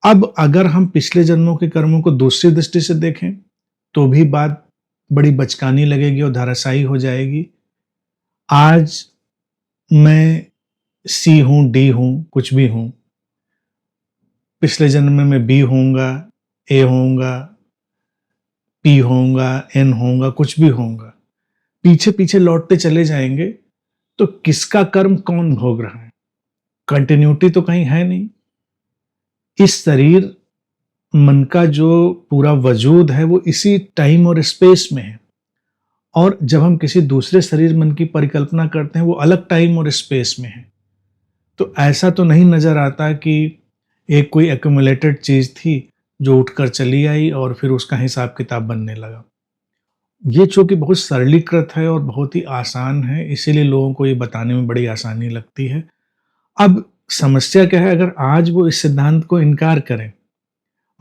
अब अगर हम पिछले जन्मों के कर्मों को दूसरी दृष्टि से देखें, तो भी बात बड़ी बचकानी लगेगी और धराशायी हो जाएगी। आज मैं सी हूँ, डी हूँ, कुछ भी हूँ। पिछले जन्म में मैं बी होऊँगा, ए होऊँगा, पी होऊँगा, एन होऊँगा, कुछ भी होऊँगा। पीछे-पीछे लौटते चले जाएँगे, तो किसका कर्म कौन भोग रहा है? कंटिन्यूटी तो कहीं है नहीं। इस शरीर, मन का जो पूरा वजूद है, वो इसी टाइम और स्पेस में है। और जब हम किसी दूसरे शरीर, मन की परिकल्पना करते हैं, वो अलग टाइम और स्पेस में है। तो ऐसा तो नहीं नज़र आता कि एक कोई एक्युमुलेटेड चीज़ थी, जो उठकर चली आई और फिर उसका हिसाब-किताब बनने लगा। ये चूँकि बहुत सरलीकृत है और बहुत ही आसान है, इसीलिए लोगों को ये बताने में बड़ी आसानी लगती है। अब समस्या क्या है, अगर आज वो इस सिद्धांत को इनकार करें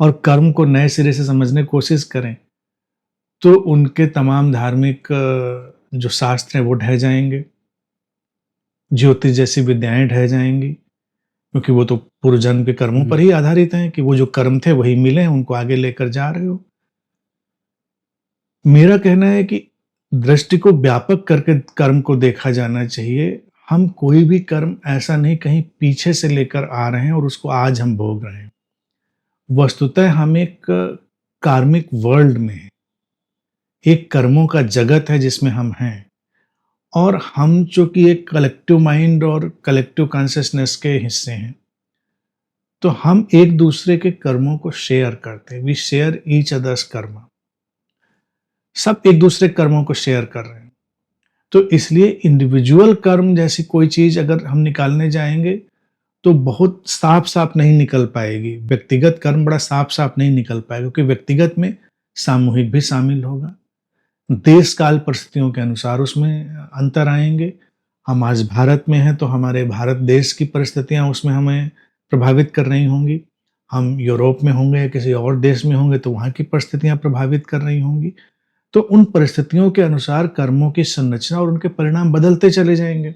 और कर्म को नए सिरे से समझने की कोशिश करें, तो उनके तमाम धार्मिक जो शास्त्र हैं वो ढह जाएँगे। ज्योतिष जैसी विद्याएँ ढह जाएँगी, क्योंकि वो तो पूर्व जन्म के कर्मों पर ही आधारित हैं कि वो जो कर्म थे वही मिले, उनको आगे लेकर जा रहे हो। मेरा कहना है कि दृष्टि को व्यापक करके कर्म को देखा जाना चाहिए। हम कोई भी कर्म ऐसा नहीं कहीं पीछे से लेकर आ रहे हैं और उसको आज हम भोग रहे हैं। वस्तुतः हम एक कार्मिक वर्ल्ड में हैं। एक कर्मों का जगत है जिसमें हम हैं और हम चूँकि एक कलेक्टिव माइंड और कलेक्टिव कॉन्शसनेस के हिस्से हैं, तो हम एक दूसरे के कर्मों को शेयर करते हैं। वी शेयर ईच अदर्स कर्म। सब एक दूसरे कर्मों को शेयर कर रहे हैं। तो इसलिए इंडिविजुअल कर्म जैसी कोई चीज़ अगर हम निकालने जाएँगे, तो बहुत साफ-साफ नहीं निकल पाएगी। व्यक्तिगत कर्म बड़ा साफ-साफ नहीं निकल पाएगा, क्योंकि व्यक्तिगत में सामूहिक भी शामिल होगा। देश काल परिस्थितियों के अनुसार उसमें अंतर आएँगे। हम आज भारत में हैं, तो हमारे भारत देश की परिस्थितियाँ उसमें हमें प्रभावित कर रही होंगी। हम यूरोप में होंगे या किसी और देश में होंगे, तो वहाँ की परिस्थितियाँ प्रभावित कर रही होंगी। तो उन परिस्थितियों के अनुसार कर्मों की संरचना और उनके परिणाम बदलते चले जाएँगे।